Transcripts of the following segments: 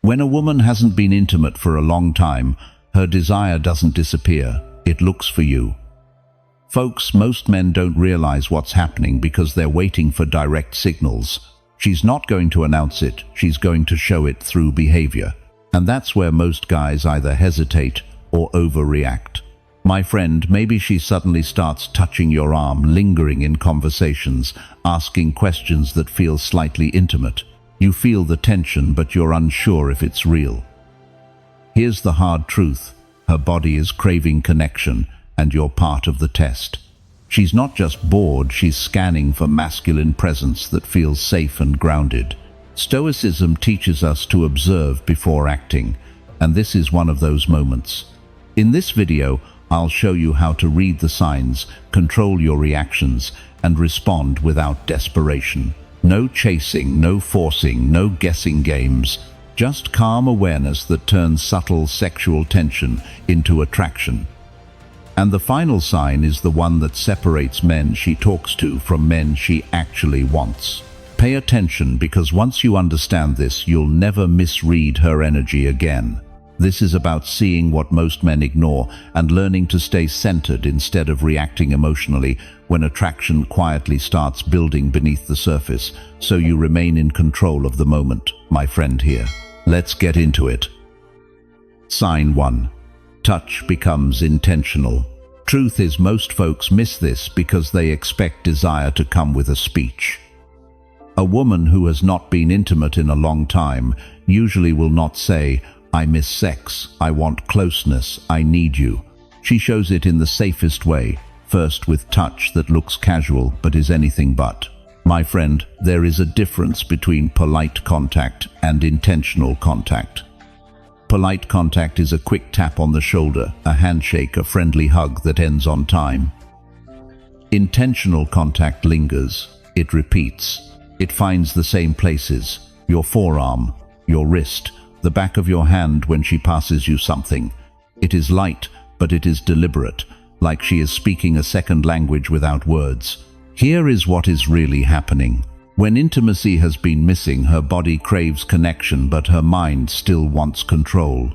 When a woman hasn't been intimate for a long time, her desire doesn't disappear, it looks for you. Folks, most men don't realize what's happening because they're waiting for direct signals. She's not going to announce it, she's going to show it through behavior. And that's where most guys either hesitate or overreact. My friend, maybe she suddenly starts touching your arm, lingering in conversations, asking questions that feel slightly intimate. You feel the tension, but you're unsure if it's real. Here's the hard truth. Her body is craving connection, and you're part of the test. She's not just bored, she's scanning for masculine presence that feels safe and grounded. Stoicism teaches us to observe before acting, and this is one of those moments. In this video, I'll show you how to read the signs, control your reactions, and respond without desperation. No chasing, no forcing, no guessing games. Just calm awareness that turns subtle sexual tension into attraction. And the final sign is the one that separates men she talks to from men she actually wants. Pay attention, because once you understand this, you'll never misread her energy again. This is about seeing what most men ignore and learning to stay centered instead of reacting emotionally when attraction quietly starts building beneath the surface, so you remain in control of the moment, my friend here. Let's get into it. Sign 1. Touch becomes intentional. Truth is, most folks miss this because they expect desire to come with a speech. A woman who has not been intimate in a long time usually will not say, "I miss sex, I want closeness, I need you." She shows it in the safest way, first with touch that looks casual but is anything but. My friend, there is a difference between polite contact and intentional contact. Polite contact is a quick tap on the shoulder, a handshake, a friendly hug that ends on time. Intentional contact lingers, it repeats. It finds the same places: your forearm, your wrist, the back of your hand when she passes you something. It is light, but it is deliberate, like she is speaking a second language without words. Here is what is really happening. When intimacy has been missing, her body craves connection, but her mind still wants control.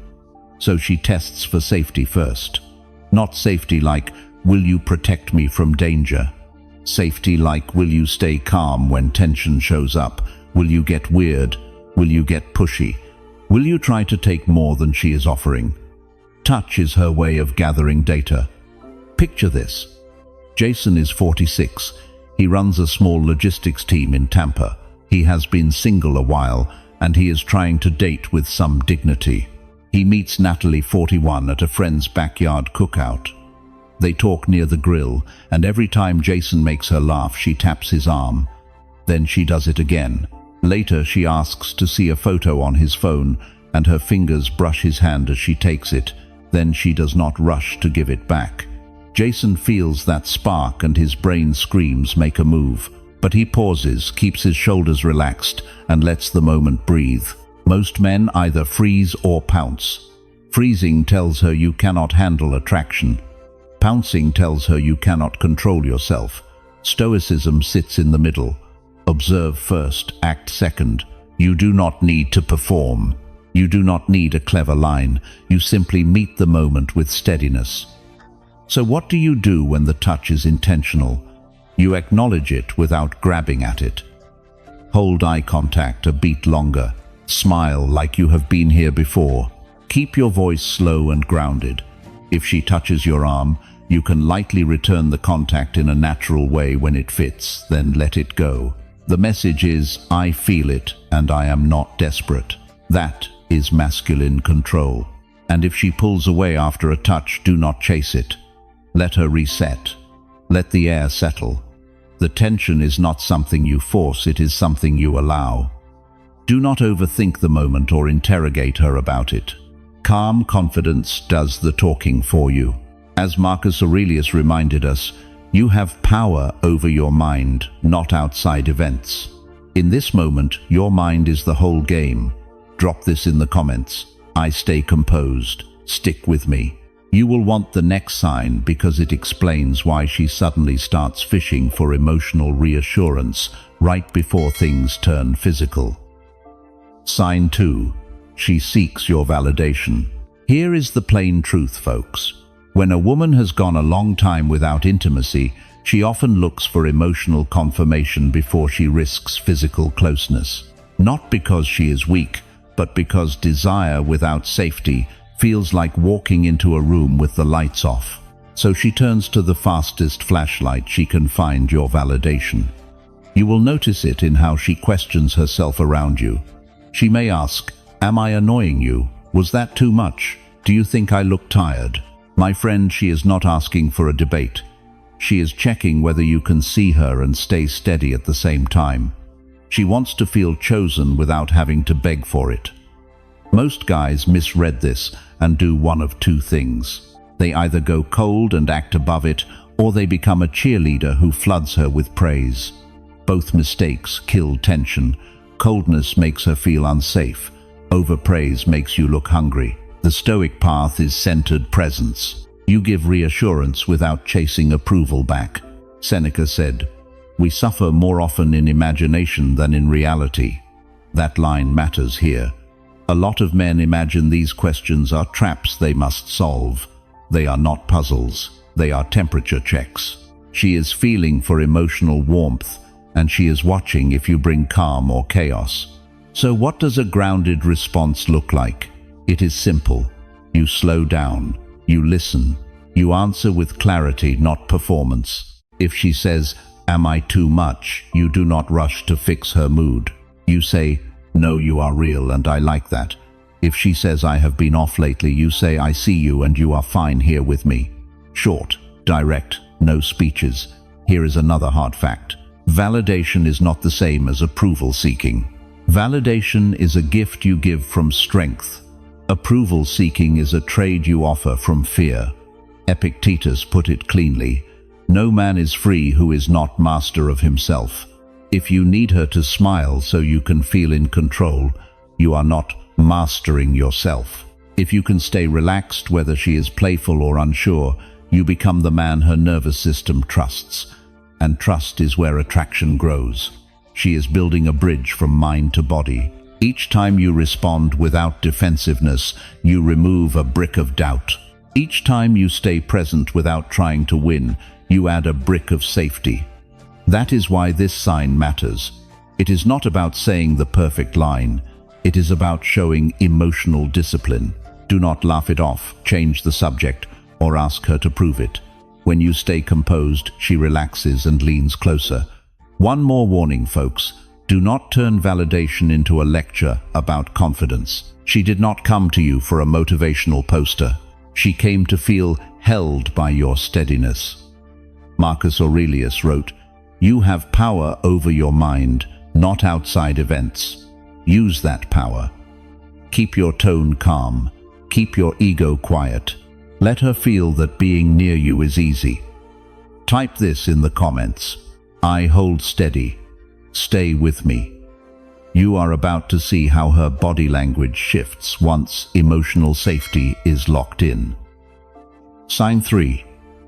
So she tests for safety first. Not safety like, "Will you protect me from danger?" Safety like, "Will you stay calm when tension shows up? Will you get weird? Will you get pushy? Will you try to take more than she is offering?" Touch is her way of gathering data. Picture this. Jason is 46. He runs a small logistics team in Tampa. He has been single a while, and he is trying to date with some dignity. He meets Natalie, 41, at a friend's backyard cookout. They talk near the grill, and every time Jason makes her laugh, she taps his arm. Then she does it again. Later, she asks to see a photo on his phone, and her fingers brush his hand as she takes it. Then she does not rush to give it back. Jason feels that spark and his brain screams, "Make a move." But he pauses, keeps his shoulders relaxed, and lets the moment breathe. Most men either freeze or pounce. Freezing tells her you cannot handle attraction. Pouncing tells her you cannot control yourself. Stoicism sits in the middle. Observe first, act second. You do not need to perform. You do not need a clever line. You simply meet the moment with steadiness. So what do you do when the touch is intentional? You acknowledge it without grabbing at it. Hold eye contact a beat longer. Smile like you have been here before. Keep your voice slow and grounded. If she touches your arm, you can lightly return the contact in a natural way when it fits, then let it go. The message is, "I feel it and I am not desperate." That is masculine control. And if she pulls away after a touch, do not chase it. Let her reset. Let the air settle. The tension is not something you force, it is something you allow. Do not overthink the moment or interrogate her about it. Calm confidence does the talking for you. As Marcus Aurelius reminded us, you have power over your mind, not outside events. In this moment, your mind is the whole game. Drop this in the comments. I stay composed. Stick with me. You will want the next sign because it explains why she suddenly starts fishing for emotional reassurance right before things turn physical. Sign 2. she seeks your validation. Here is the plain truth, folks. When a woman has gone a long time without intimacy, she often looks for emotional confirmation before she risks physical closeness. Not because she is weak, but because desire without safety feels like walking into a room with the lights off. So she turns to the fastest flashlight she can find your validation. You will notice it in how she questions herself around you. She may ask, "Am I annoying you? Was that too much? Do you think I look tired?" My friend, she is not asking for a debate. She is checking whether you can see her and stay steady at the same time. She wants to feel chosen without having to beg for it. Most guys misread this and do one of two things. They either go cold and act above it, or they become a cheerleader who floods her with praise. Both mistakes kill tension. Coldness makes her feel unsafe. Overpraise makes you look hungry. The Stoic path is centered presence. You give reassurance without chasing approval back. Seneca said, "We suffer more often in imagination than in reality." That line matters here. A lot of men imagine these questions are traps they must solve. They are not puzzles. They are temperature checks. She is feeling for emotional warmth, and she is watching if you bring calm or chaos. So what does a grounded response look like? It is simple. You slow down. You listen. You answer with clarity, not performance. If she says, "Am I too much?" you do not rush to fix her mood. You say, "No, you are real and I like that." If she says, "I have been off lately," you say, "I see you and you are fine here with me." Short, direct, no speeches. Here is another hard fact. Validation is not the same as approval seeking. Validation is a gift you give from strength. Approval seeking is a trade you offer from fear. Epictetus put it cleanly, "No man is free who is not master of himself." If you need her to smile so you can feel in control, you are not mastering yourself. If you can stay relaxed whether she is playful or unsure, you become the man her nervous system trusts. And trust is where attraction grows. She is building a bridge from mind to body. Each time you respond without defensiveness, you remove a brick of doubt. Each time you stay present without trying to win, you add a brick of safety. That is why this sign matters. It is not about saying the perfect line. It is about showing emotional discipline. Do not laugh it off, change the subject, or ask her to prove it. When you stay composed, she relaxes and leans closer. One more warning, folks. Do not turn validation into a lecture about confidence. She did not come to you for a motivational poster. She came to feel held by your steadiness. Marcus Aurelius wrote, "You have power over your mind, not outside events. Use that power. Keep your tone calm. Keep your ego quiet. Let her feel that being near you is easy." Type this in the comments. I hold steady. Stay with me. You are about to see how her body language shifts once emotional safety is locked in. Sign 3.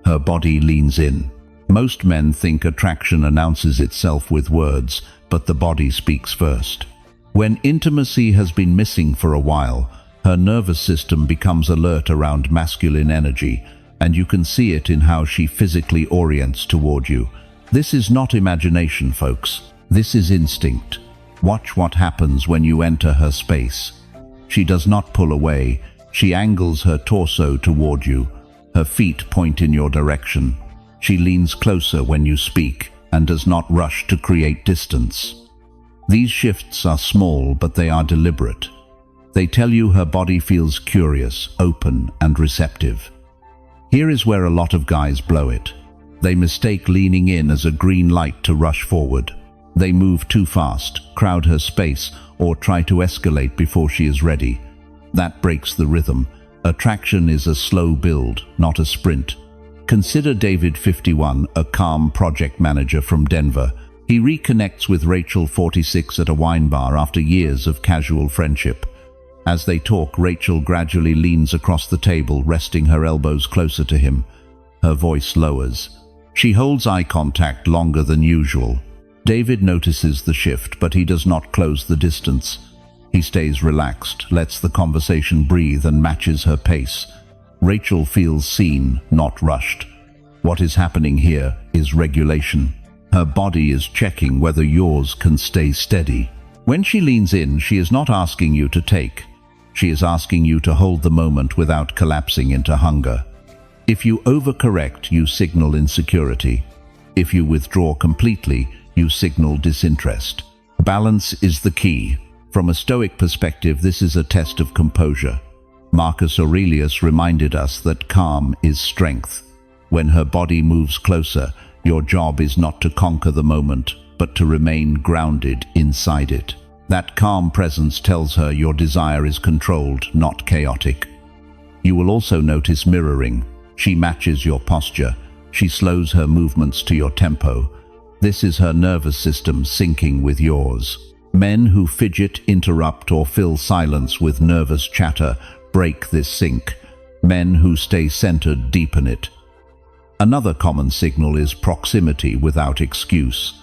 Her body leans in. Most men think attraction announces itself with words, but the body speaks first. When intimacy has been missing for a while, her nervous system becomes alert around masculine energy, and you can see it in how she physically orients toward you. This is not imagination, folks. This is instinct. Watch what happens when you enter her space. She does not pull away. She angles her torso toward you. Her feet point in your direction. She leans closer when you speak and does not rush to create distance. These shifts are small, but they are deliberate. They tell you her body feels curious, open, and receptive. Here is where a lot of guys blow it. They mistake leaning in as a green light to rush forward. They move too fast, crowd her space, or try to escalate before she is ready. That breaks the rhythm. Attraction is a slow build, not a sprint. Consider David, 51, a calm project manager from Denver. He reconnects with Rachel, 46, at a wine bar after years of casual friendship. As they talk, Rachel gradually leans across the table, resting her elbows closer to him. Her voice lowers. She holds eye contact longer than usual. David notices the shift, but he does not close the distance. He stays relaxed, lets the conversation breathe and matches her pace. Rachel feels seen, not rushed. What is happening here is regulation. Her body is checking whether yours can stay steady. When she leans in, she is not asking you to take. She is asking you to hold the moment without collapsing into hunger. If you overcorrect, you signal insecurity. If you withdraw completely, you signal disinterest. Balance is the key. From a Stoic perspective, this is a test of composure. Marcus Aurelius reminded us that calm is strength. When her body moves closer, your job is not to conquer the moment, but to remain grounded inside it. That calm presence tells her your desire is controlled, not chaotic. You will also notice mirroring. She matches your posture. She slows her movements to your tempo. This is her nervous system syncing with yours. Men who fidget, interrupt, or fill silence with nervous chatter break this sync. Men who stay centered deepen it. Another common signal is proximity without excuse.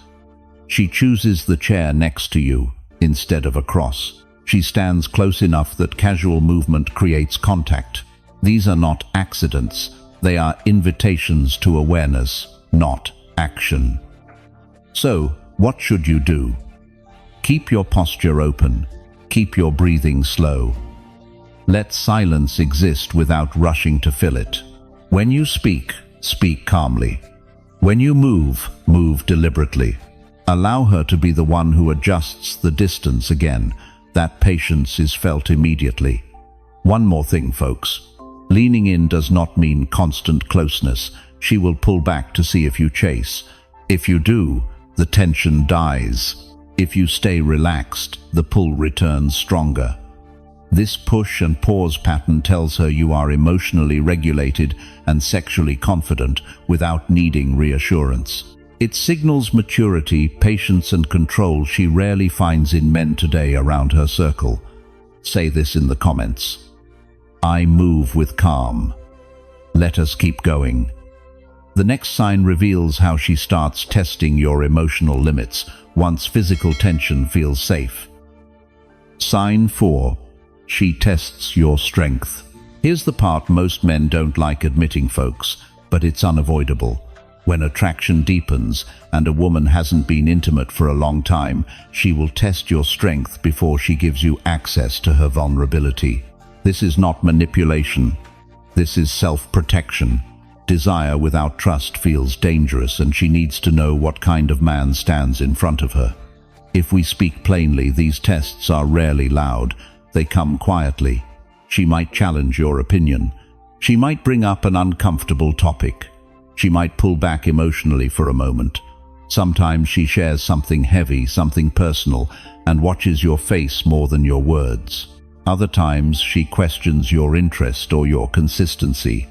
She chooses the chair next to you instead of across. She stands close enough that casual movement creates contact. These are not accidents. They are invitations to awareness, not action. So, what should you do? Keep your posture open. Keep your breathing slow. Let silence exist without rushing to fill it. When you speak, speak calmly. When you move, move deliberately. Allow her to be the one who adjusts the distance again. That patience is felt immediately. One more thing, folks. Leaning in does not mean constant closeness. She will pull back to see if you chase. If you do, the tension dies. If you stay relaxed, the pull returns stronger. This push and pause pattern tells her you are emotionally regulated and sexually confident without needing reassurance. It signals maturity, patience, and control she rarely finds in men today around her circle. Say this in the comments. I move with calm. Let us keep going. The next sign reveals how she starts testing your emotional limits once physical tension feels safe. Sign 4. She tests your strength. Here's the part most men don't like admitting, folks, but it's unavoidable. When attraction deepens and a woman hasn't been intimate for a long time, she will test your strength before she gives you access to her vulnerability. This is not manipulation. This is self-protection. Desire without trust feels dangerous, and she needs to know what kind of man stands in front of her. If we speak plainly, these tests are rarely loud. They come quietly. She might challenge your opinion. She might bring up an uncomfortable topic. She might pull back emotionally for a moment. Sometimes she shares something heavy, something personal, and watches your face more than your words. Other times she questions your interest or your consistency.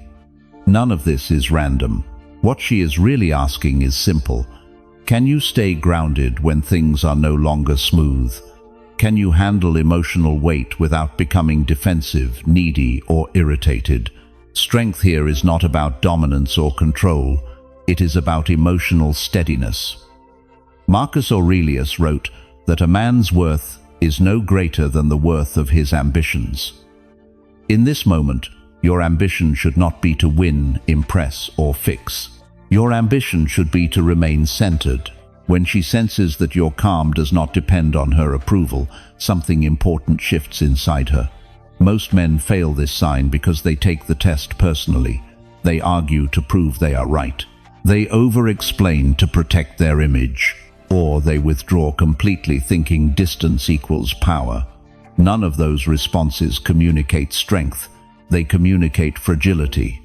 None of this is random. What she is really asking is simple. Can you stay grounded when things are no longer smooth? Can you handle emotional weight without becoming defensive, needy, or irritated? Strength here is not about dominance or control. It is about emotional steadiness. Marcus Aurelius wrote that a man's worth is no greater than the worth of his ambitions. In this moment, your ambition should not be to win, impress, or fix. Your ambition should be to remain centered. When she senses that your calm does not depend on her approval, something important shifts inside her. Most men fail this sign because they take the test personally. They argue to prove they are right. They over-explain to protect their image. Or they withdraw completely, thinking distance equals power. None of those responses communicate strength. They communicate fragility.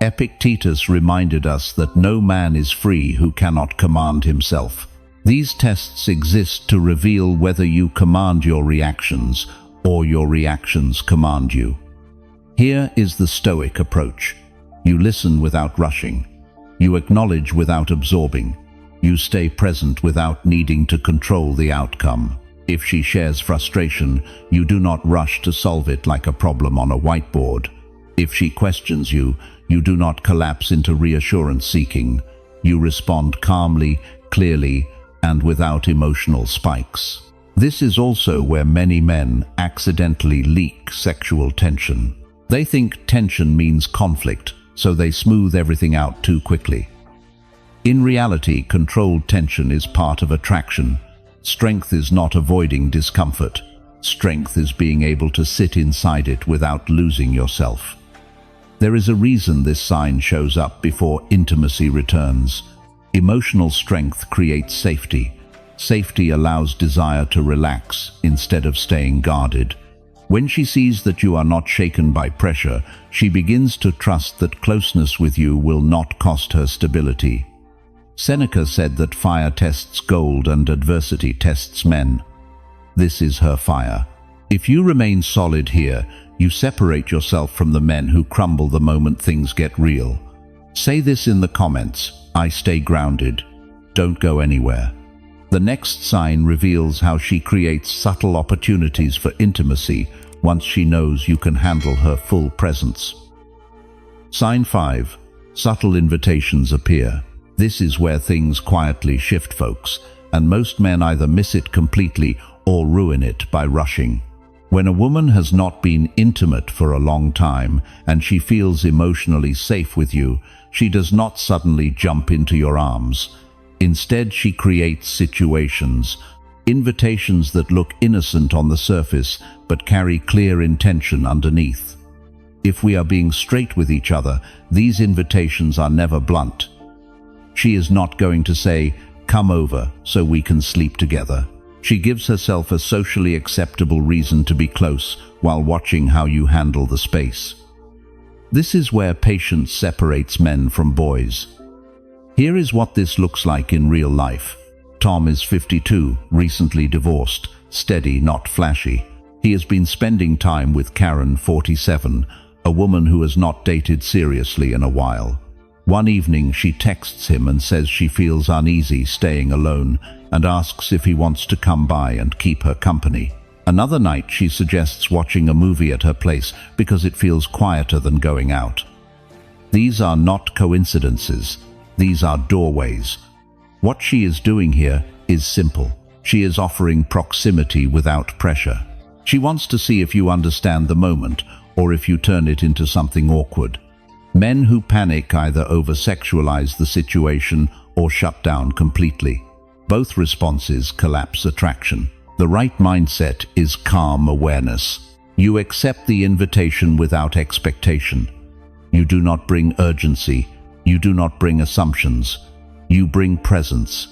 Epictetus reminded us that no man is free who cannot command himself. These tests exist to reveal whether you command your reactions or your reactions command you. Here is the Stoic approach. You listen without rushing. You acknowledge without absorbing. You stay present without needing to control the outcome. If she shares frustration, you do not rush to solve it like a problem on a whiteboard. If she questions you, you do not collapse into reassurance seeking. You respond calmly, clearly, and without emotional spikes. This is also where many men accidentally leak sexual tension. They think tension means conflict, so they smooth everything out too quickly. In reality, controlled tension is part of attraction. Strength is not avoiding discomfort. Strength is being able to sit inside it without losing yourself. There is a reason this sign shows up before intimacy returns. Emotional strength creates safety. Safety allows desire to relax instead of staying guarded. When she sees that you are not shaken by pressure, she begins to trust that closeness with you will not cost her stability. Seneca said that fire tests gold and adversity tests men. This is her fire. If you remain solid here, you separate yourself from the men who crumble the moment things get real. Say this in the comments: I stay grounded. Don't go anywhere. The next sign reveals how she creates subtle opportunities for intimacy once she knows you can handle her full presence. Sign 5. Subtle invitations appear. This is where things quietly shift, folks, and most men either miss it completely or ruin it by rushing. When a woman has not been intimate for a long time and she feels emotionally safe with you, she does not suddenly jump into your arms. Instead, she creates situations, invitations that look innocent on the surface but carry clear intention underneath. If we are being straight with each other, these invitations are never blunt. She is not going to say, "Come over so we can sleep together." She gives herself a socially acceptable reason to be close while watching how you handle the space. This is where patience separates men from boys. Here is what this looks like in real life. Tom is 52, recently divorced, steady, not flashy. He has been spending time with Karen, 47, a woman who has not dated seriously in a while. One evening she texts him and says she feels uneasy staying alone and asks if he wants to come by and keep her company. Another night she suggests watching a movie at her place because it feels quieter than going out. These are not coincidences. These are doorways. What she is doing here is simple. She is offering proximity without pressure. She wants to see if you understand the moment or if you turn it into something awkward. Men who panic either over-sexualize the situation or shut down completely. Both responses collapse attraction. The right mindset is calm awareness. You accept the invitation without expectation. You do not bring urgency. You do not bring assumptions. You bring presence.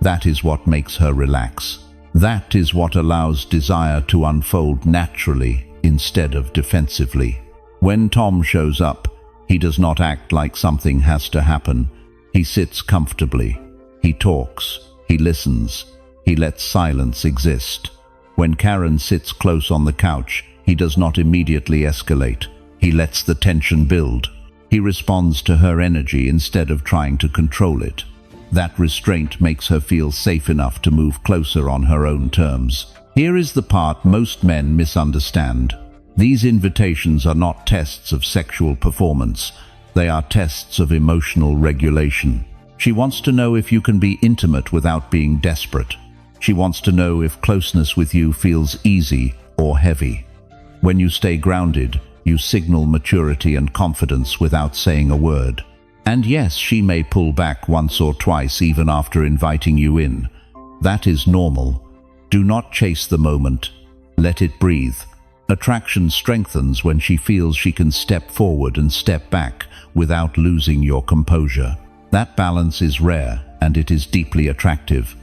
That is what makes her relax. That is what allows desire to unfold naturally instead of defensively. When Tom shows up, he does not act like something has to happen. He sits comfortably. He talks. He listens. He lets silence exist. When Karen sits close on the couch, he does not immediately escalate. He lets the tension build. He responds to her energy instead of trying to control it. That restraint makes her feel safe enough to move closer on her own terms. Here is the part most men misunderstand. These invitations are not tests of sexual performance. They are tests of emotional regulation. She wants to know if you can be intimate without being desperate. She wants to know if closeness with you feels easy or heavy. When you stay grounded, you signal maturity and confidence without saying a word. And yes, she may pull back once or twice even after inviting you in. That is normal. Do not chase the moment. Let it breathe. Attraction strengthens when she feels she can step forward and step back without losing your composure. That balance is rare and it is deeply attractive.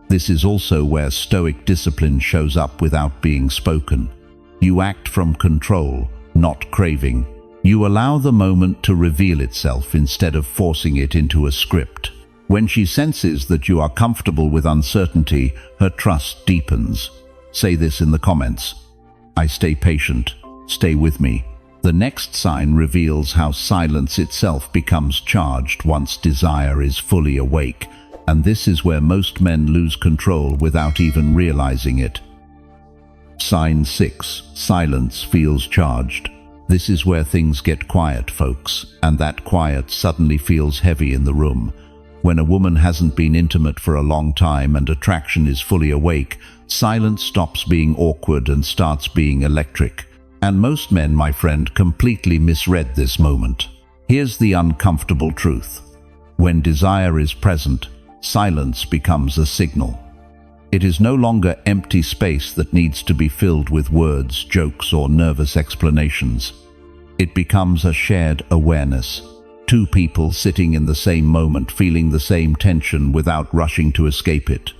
This is also where Stoic discipline shows up without being spoken. You act from control, not craving. You allow the moment to reveal itself instead of forcing it into a script. When she senses that you are comfortable with uncertainty, her trust deepens. Say this in the comments: I stay patient. Stay with me. The next sign reveals how silence itself becomes charged once desire is fully awake, and this is where most men lose control without even realizing it. Sign 6. Silence feels charged. This is where things get quiet, folks, and that quiet suddenly feels heavy in the room. When a woman hasn't been intimate for a long time and attraction is fully awake, silence stops being awkward and starts being electric. And most men, my friend, completely misread this moment. Here's the uncomfortable truth. When desire is present, silence becomes a signal. It is no longer empty space that needs to be filled with words, jokes, or nervous explanations. It becomes a shared awareness. Two people sitting in the same moment, feeling the same tension without rushing to escape it.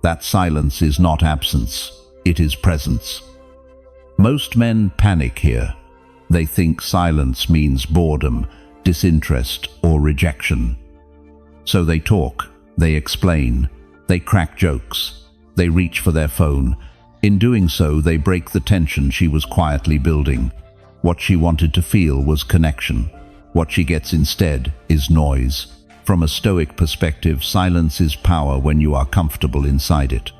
That silence is not absence, it is presence. Most men panic here. They think silence means boredom, disinterest, or rejection. So they talk, they explain, they crack jokes, they reach for their phone. In doing so, they break the tension she was quietly building. What she wanted to feel was connection. What she gets instead is noise. From a Stoic perspective, silence is power when you are comfortable inside it.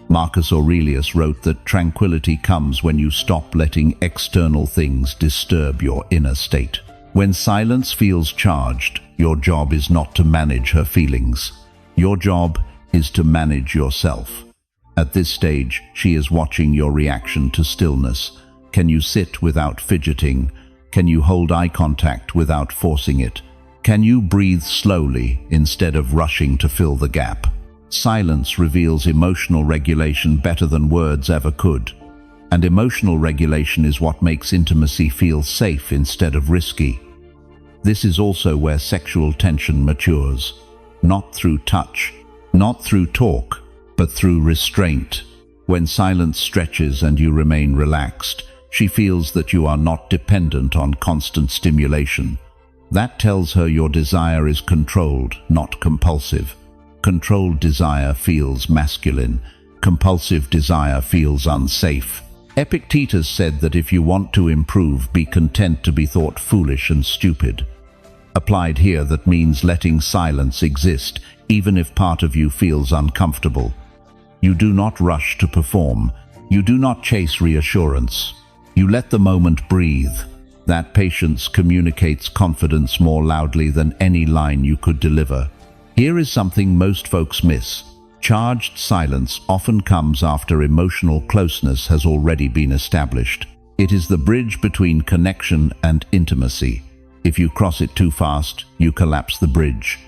Marcus Aurelius wrote that tranquility comes when you stop letting external things disturb your inner state. When silence feels charged, your job is not to manage her feelings. Your job is to manage yourself. At this stage, she is watching your reaction to stillness. Can you sit without fidgeting? Can you hold eye contact without forcing it? Can you breathe slowly instead of rushing to fill the gap? Silence reveals emotional regulation better than words ever could. And emotional regulation is what makes intimacy feel safe instead of risky. This is also where sexual tension matures. Not through touch, not through talk, but through restraint. When silence stretches and you remain relaxed, she feels that you are not dependent on constant stimulation. That tells her your desire is controlled, not compulsive. Controlled desire feels masculine. Compulsive desire feels unsafe. Epictetus said that if you want to improve, be content to be thought foolish and stupid. Applied here, that means letting silence exist, even if part of you feels uncomfortable. You do not rush to perform. You do not chase reassurance. You let the moment breathe. That patience communicates confidence more loudly than any line you could deliver. Here is something most folks miss. Charged silence often comes after emotional closeness has already been established. It is the bridge between connection and intimacy. If you cross it too fast, you collapse the bridge.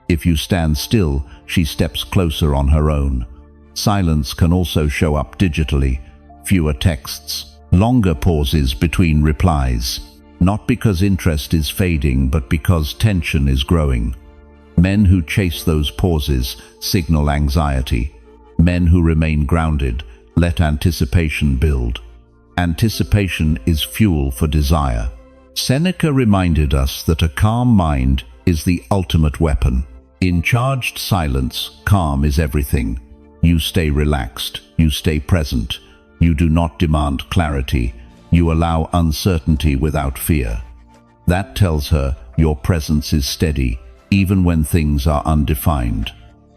If you stand still, she steps closer on her own. Silence can also show up digitally. Fewer texts, longer pauses between replies. Not because interest is fading, but because tension is growing. Men who chase those pauses signal anxiety. Men who remain grounded let anticipation build. Anticipation is fuel for desire. Seneca reminded us that a calm mind is the ultimate weapon. In charged silence, calm is everything. You stay relaxed, you stay present. You do not demand clarity. You allow uncertainty without fear. That tells her your presence is steady, even when things are undefined.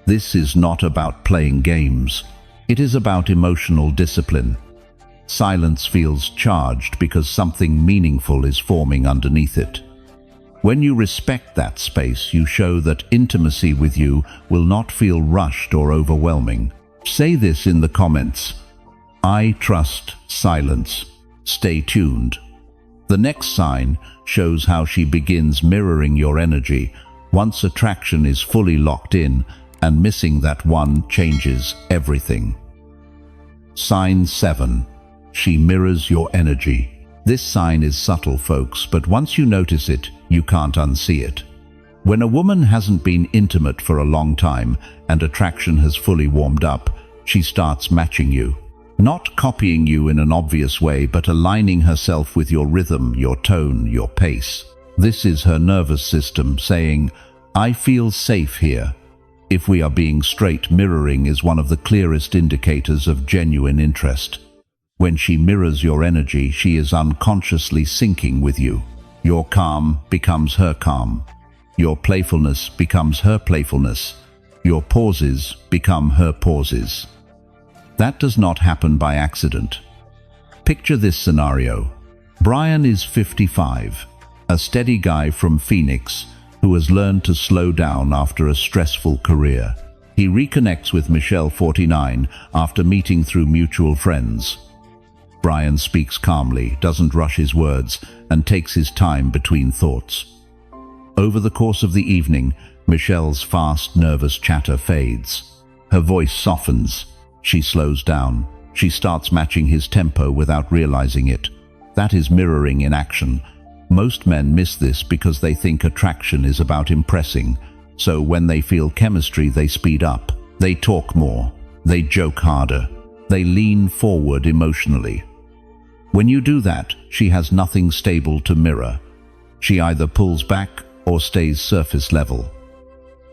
This is not about playing games. It is about emotional discipline. Silence feels charged because something meaningful is forming underneath it. When you respect that space, you show that intimacy with you will not feel rushed or overwhelming. Say this in the comments. I trust silence. Stay tuned. The next sign shows how she begins mirroring your energy. Once attraction is fully locked in, and missing that one changes everything. Sign 7. She mirrors your energy. This sign is subtle, folks, but once you notice it, you can't unsee it. When a woman hasn't been intimate for a long time and attraction has fully warmed up, she starts matching you. Not copying you in an obvious way, but aligning herself with your rhythm, your tone, your pace. This is her nervous system saying, I feel safe here. If we are being straight, mirroring is one of the clearest indicators of genuine interest. When she mirrors your energy, she is unconsciously syncing with you. Your calm becomes her calm. Your playfulness becomes her playfulness. Your pauses become her pauses. That does not happen by accident. Picture this scenario. Brian is 55, a steady guy from Phoenix who who has learned to slow down after a stressful career. He reconnects with Michelle, 49, after meeting through mutual friends. Brian speaks calmly, doesn't rush his words, and takes his time between thoughts. Over the course of the evening, Michelle's fast, nervous chatter fades. Her voice softens. She slows down. She starts matching his tempo without realizing it. That is mirroring in action. Most men miss this because they think attraction is about impressing. So when they feel chemistry, they speed up. They talk more. They joke harder. They lean forward emotionally. When you do that, she has nothing stable to mirror. She either pulls back or stays surface level.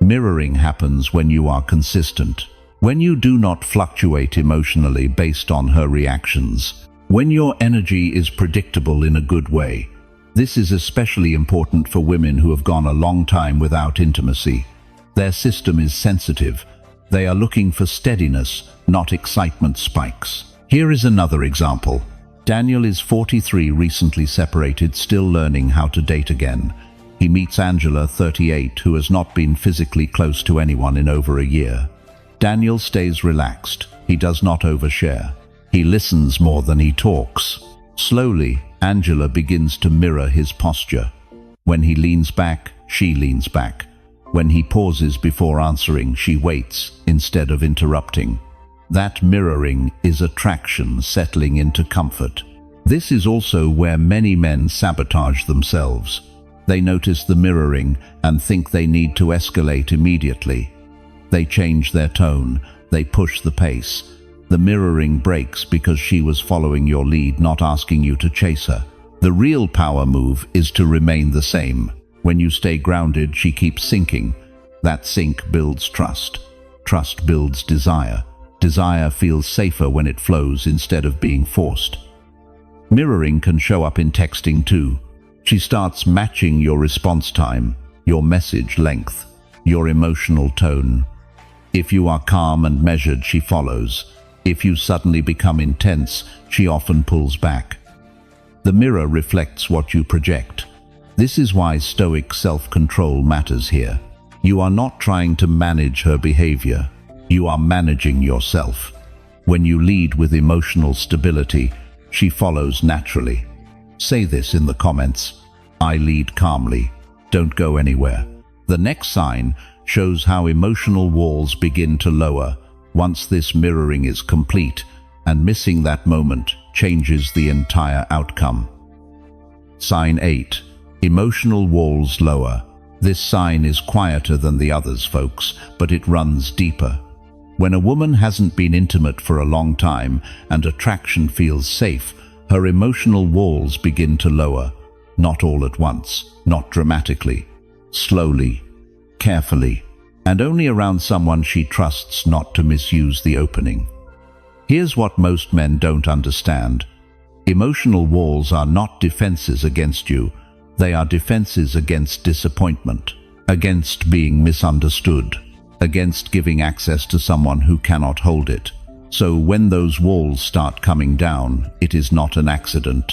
Mirroring happens when you are consistent. When you do not fluctuate emotionally based on her reactions. When your energy is predictable in a good way. This is especially important for women who have gone a long time without intimacy. Their system is sensitive. They are looking for steadiness, not excitement spikes. Here is another example. Daniel is 43, recently separated, still learning how to date again. He meets Angela, 38, who has not been physically close to anyone in over a year. Daniel stays relaxed. He does not overshare. He listens more than he talks. Slowly, Angela begins to mirror his posture. When he leans back, she leans back. When he pauses before answering, she waits instead of interrupting. That mirroring is attraction settling into comfort. This is also where many men sabotage themselves. They notice the mirroring and think they need to escalate immediately. They change their tone. They push the pace. The mirroring breaks because she was following your lead, not asking you to chase her. The real power move is to remain the same. When you stay grounded, she keeps sinking. That sink builds trust. Trust builds desire. Desire feels safer when it flows instead of being forced. Mirroring can show up in texting too. She starts matching your response time, your message length, your emotional tone. If you are calm and measured, she follows. If you suddenly become intense, she often pulls back. The mirror reflects what you project. This is why Stoic self-control matters here. You are not trying to manage her behavior. You are managing yourself. When you lead with emotional stability, she follows naturally. Say this in the comments. I lead calmly. Don't go anywhere. The next sign shows how emotional walls begin to lower once this mirroring is complete, and missing that moment changes the entire outcome. Sign 8. Emotional walls lower. This sign is quieter than the others, folks, but it runs deeper. When a woman hasn't been intimate for a long time and attraction feels safe, her emotional walls begin to lower. Not all at once, not dramatically. Slowly, carefully, and only around someone she trusts not to misuse the opening. Here's what most men don't understand. Emotional walls are not defenses against you. They are defenses against disappointment, against being misunderstood, against giving access to someone who cannot hold it. So when those walls start coming down, it is not an accident.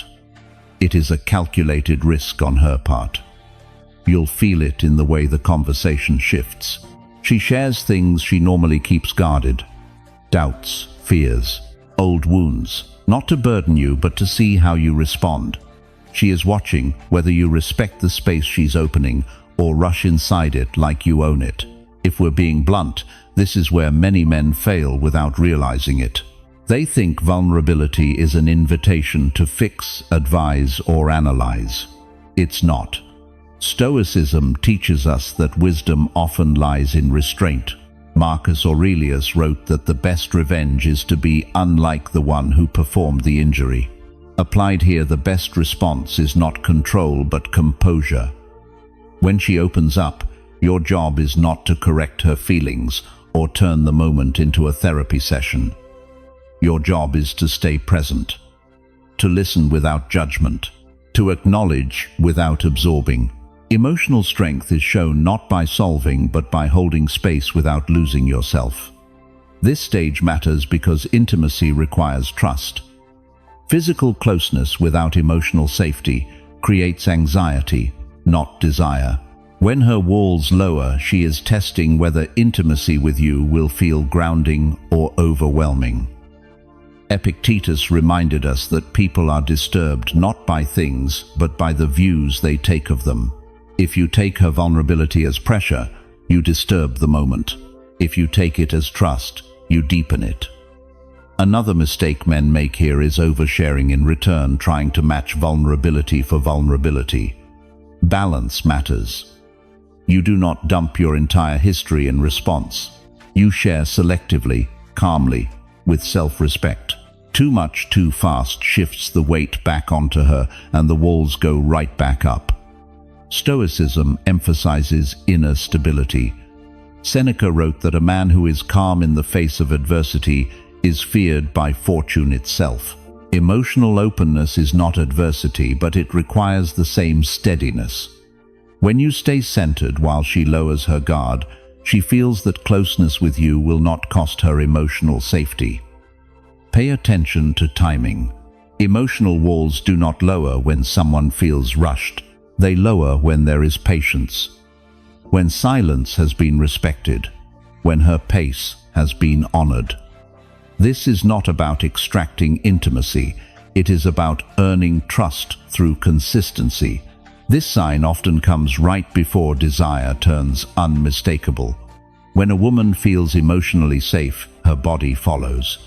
It is a calculated risk on her part. You'll feel it in the way the conversation shifts. She shares things she normally keeps guarded. Doubts, fears, old wounds, not to burden you, but to see how you respond. She is watching whether you respect the space she's opening or rush inside it like you own it. If we're being blunt, this is where many men fail without realizing it. They think vulnerability is an invitation to fix, advise, or analyze. It's not. Stoicism teaches us that wisdom often lies in restraint. Marcus Aurelius wrote that the best revenge is to be unlike the one who performed the injury. Applied here, the best response is not control but composure. When she opens up, your job is not to correct her feelings or turn the moment into a therapy session. Your job is to stay present, to listen without judgment, to acknowledge without absorbing. Emotional strength is shown not by solving but by holding space without losing yourself. This stage matters because intimacy requires trust. Physical closeness without emotional safety creates anxiety, not desire. When her walls lower, she is testing whether intimacy with you will feel grounding or overwhelming. Epictetus reminded us that people are disturbed not by things, but by the views they take of them. If you take her vulnerability as pressure, you disturb the moment. If you take it as trust, you deepen it. Another mistake men make here is oversharing in return, trying to match vulnerability for vulnerability. Balance matters. You do not dump your entire history in response. You share selectively, calmly, with self-respect. Too much too fast shifts the weight back onto her, and the walls go right back up. Stoicism emphasizes inner stability. Seneca wrote that a man who is calm in the face of adversity is feared by fortune itself. Emotional openness is not adversity, but it requires the same steadiness. When you stay centered while she lowers her guard, she feels that closeness with you will not cost her emotional safety. Pay attention to timing. Emotional walls do not lower when someone feels rushed. They lower when there is patience, when silence has been respected, when her pace has been honored. This is not about extracting intimacy. It is about earning trust through consistency. This sign often comes right before desire turns unmistakable. When a woman feels emotionally safe, her body follows.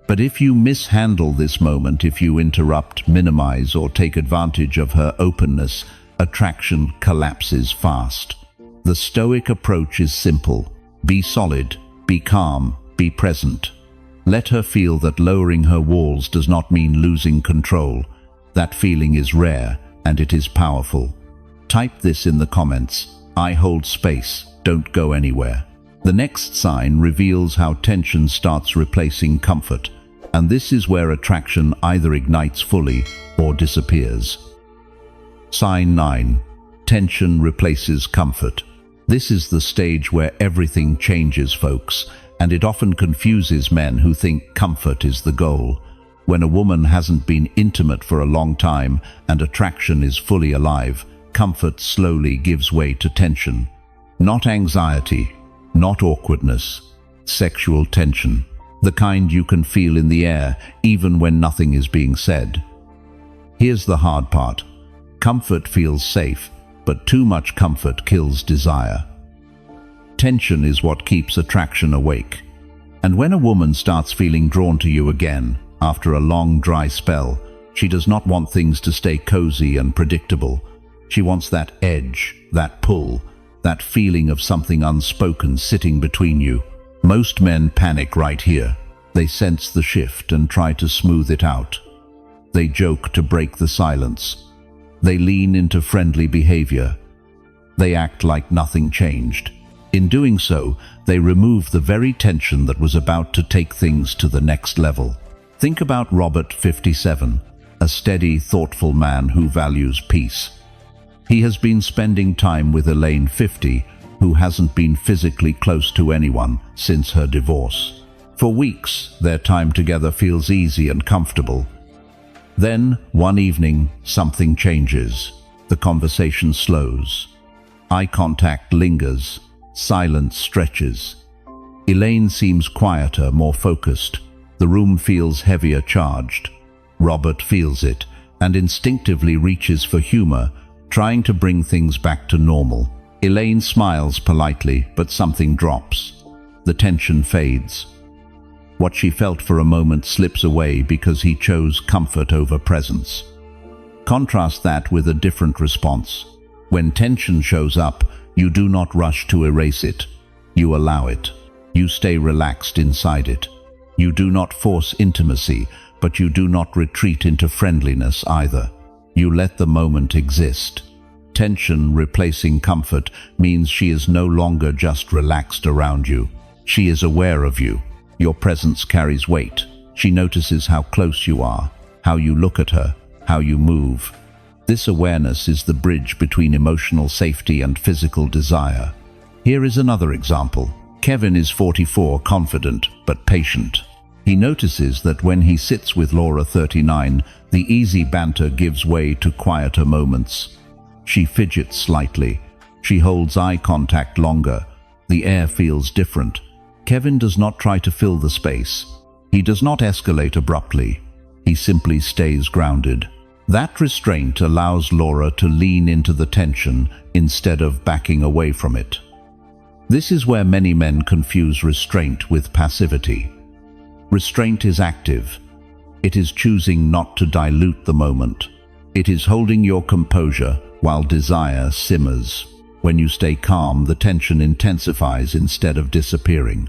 But if you mishandle this moment, if you interrupt, minimize, or take advantage of her openness, attraction collapses fast. The Stoic approach is simple. Be solid, be calm, be present. Let her feel that lowering her walls does not mean losing control. That feeling is rare, and it is powerful. Type this in the comments. I hold space, don't go anywhere. The next sign reveals how tension starts replacing comfort, and this is where attraction either ignites fully or disappears. Sign 9. Tension replaces comfort. This is the stage where everything changes, folks, and it often confuses men who think comfort is the goal. When a woman hasn't been intimate for a long time and attraction is fully alive, comfort slowly gives way to tension. Not anxiety, not awkwardness, sexual tension. The kind you can feel in the air even when nothing is being said. Here's the hard part. Comfort feels safe, but too much comfort kills desire. Tension is what keeps attraction awake. And when a woman starts feeling drawn to you again, after a long dry spell, she does not want things to stay cozy and predictable. She wants that edge, that pull, that feeling of something unspoken sitting between you. Most men panic right here. They sense the shift and try to smooth it out. They joke to break the silence. They lean into friendly behavior. They act like nothing changed. In doing so, they remove the very tension that was about to take things to the next level. Think about Robert, 57, a steady, thoughtful man who values peace. He has been spending time with Elaine, 50, who hasn't been physically close to anyone since her divorce. For weeks, their time together feels easy and comfortable. Then, one evening, something changes. The conversation slows. Eye contact lingers. Silence stretches. Elaine seems quieter, more focused. The room feels heavier charged. Robert feels it and instinctively reaches for humor, trying to bring things back to normal. Elaine smiles politely, but something drops. The tension fades. What she felt for a moment slips away because he chose comfort over presence. Contrast that with a different response. When tension shows up, you do not rush to erase it. You allow it. You stay relaxed inside it. You do not force intimacy, but you do not retreat into friendliness either. You let the moment exist. Tension replacing comfort means she is no longer just relaxed around you. She is aware of you. Your presence carries weight. She notices how close you are, how you look at her, how you move. This awareness is the bridge between emotional safety and physical desire. Here is another example. Kevin is 44, confident but patient. He notices that when he sits with Laura, 39, the easy banter gives way to quieter moments. She fidgets slightly, She holds eye contact longer. The air feels different. Kevin does not try to fill the space. He does not escalate abruptly. He simply stays grounded. That restraint allows Laura to lean into the tension instead of backing away from it. This is where many men confuse restraint with passivity. Restraint is active. It is choosing not to dilute the moment. It is holding your composure while desire simmers. When you stay calm, the tension intensifies instead of disappearing.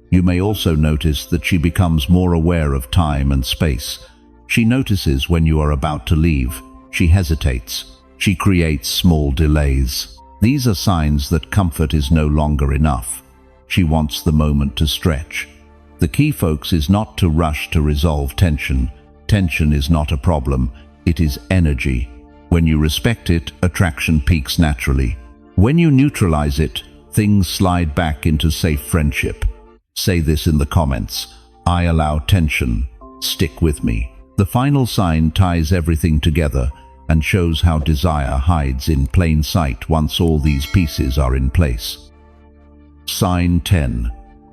You may also notice that she becomes more aware of time and space. She notices when you are about to leave. She hesitates. She creates small delays. These are signs that comfort is no longer enough. She wants the moment to stretch. The key, folks, is not to rush to resolve tension. Tension is not a problem. It is energy. When you respect it, attraction peaks naturally. When you neutralize it, things slide back into safe friendship. Say this in the comments. I allow tension. Stick with me. The final sign ties everything together and shows how desire hides in plain sight once all these pieces are in place. Sign 10.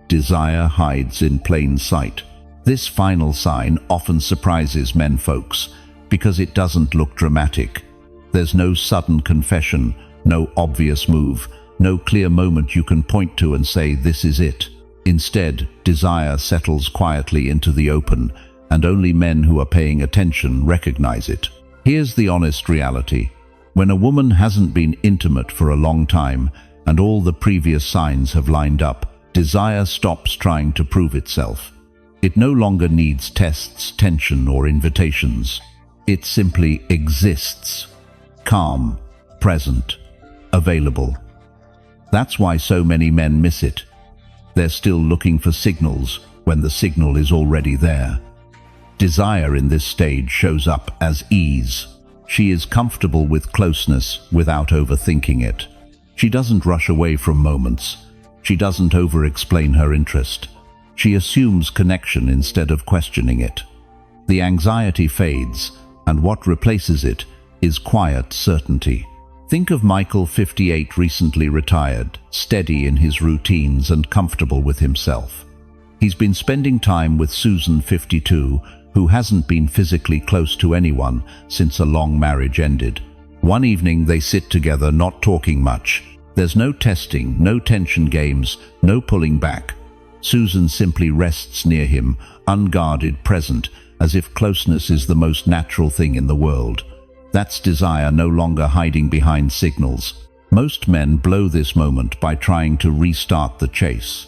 Desire hides in plain sight. This final sign often surprises men, folks, because it doesn't look dramatic. There's no sudden confession, no obvious move, no clear moment you can point to and say, this is it. Instead, desire settles quietly into the open, and only men who are paying attention recognize it. Here's the honest reality. When a woman hasn't been intimate for a long time, and all the previous signs have lined up, desire stops trying to prove itself. It no longer needs tests, tension, or invitations. It simply exists. Calm, present, available. That's why so many men miss it. They're still looking for signals when the signal is already there. Desire in this stage shows up as ease. She is comfortable with closeness without overthinking it. She doesn't rush away from moments. She doesn't over-explain her interest. She assumes connection instead of questioning it. The anxiety fades, and what replaces it is quiet certainty. Think of Michael, 58, recently retired, steady in his routines and comfortable with himself. He's been spending time with Susan, 52, who hasn't been physically close to anyone since a long marriage ended. One evening they sit together, not talking much. There's no testing, no tension games, no pulling back. Susan simply rests near him, unguarded, present, as if closeness is the most natural thing in the world. That's desire no longer hiding behind signals. Most men blow this moment by trying to restart the chase.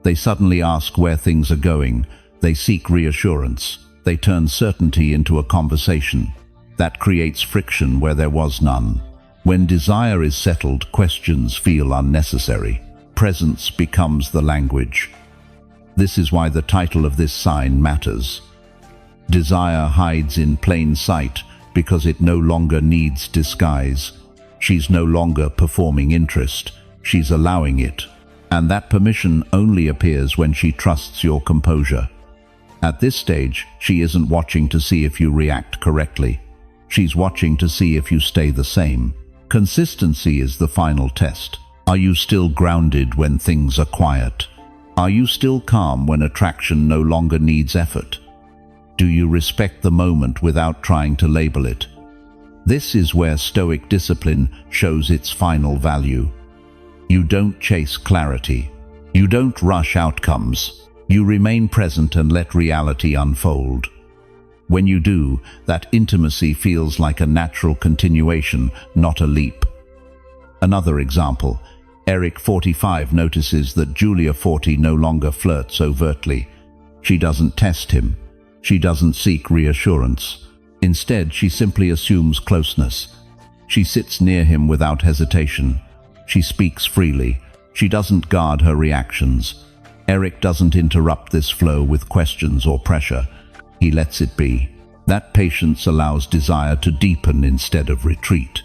They suddenly ask where things are going. They seek reassurance. They turn certainty into a conversation. That creates friction where there was none. When desire is settled, questions feel unnecessary. Presence becomes the language. This is why the title of this sign matters. Desire hides in plain sight because it no longer needs disguise. She's no longer performing interest. She's allowing it. And that permission only appears when she trusts your composure. At this stage, she isn't watching to see if you react correctly. She's watching to see if you stay the same. Consistency is the final test. Are you still grounded when things are quiet? Are you still calm when attraction no longer needs effort? Do you respect the moment without trying to label it? This is where Stoic discipline shows its final value. You don't chase clarity. You don't rush outcomes. You remain present and let reality unfold. When you do, that intimacy feels like a natural continuation, not a leap. Another example, Eric, 45, notices that Julia, 40, no longer flirts overtly. She doesn't test him. She doesn't seek reassurance. Instead, she simply assumes closeness. She sits near him without hesitation. She speaks freely. She doesn't guard her reactions. Eric doesn't interrupt this flow with questions or pressure. He lets it be. That patience allows desire to deepen instead of retreat.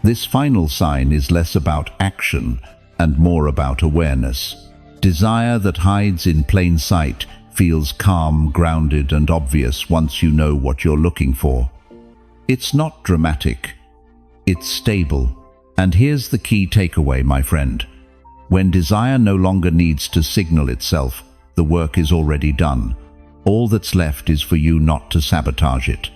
This final sign is less about action and more about awareness. Desire that hides in plain sight feels calm, grounded, and obvious once you know what you're looking for. It's not dramatic. It's stable. And here's the key takeaway, my friend. When desire no longer needs to signal itself, the work is already done. All that's left is for you not to sabotage it.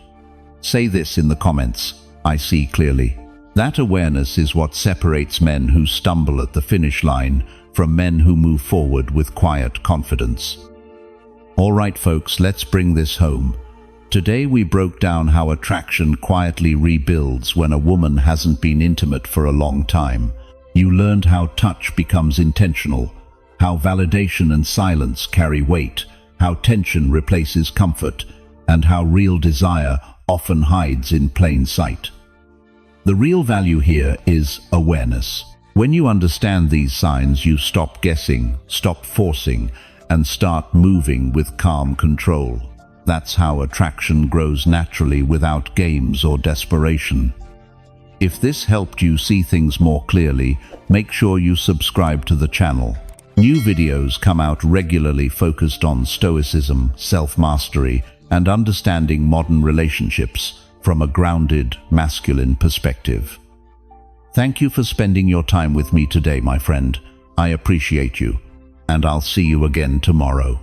Say this in the comments: I see clearly. That awareness is what separates men who stumble at the finish line from men who move forward with quiet confidence. All right, folks, let's bring this home. Today we broke down how attraction quietly rebuilds when a woman hasn't been intimate for a long time. You learned how touch becomes intentional, how validation and silence carry weight, how tension replaces comfort, and how real desire often hides in plain sight. The real value here is awareness. When you understand these signs, you stop guessing, stop forcing, and start moving with calm control. That's how attraction grows naturally without games or desperation. If this helped you see things more clearly, make sure you subscribe to the channel. New videos come out regularly focused on Stoicism, self-mastery, and understanding modern relationships from a grounded, masculine perspective. Thank you for spending your time with me today, my friend. I appreciate you, and I'll see you again tomorrow.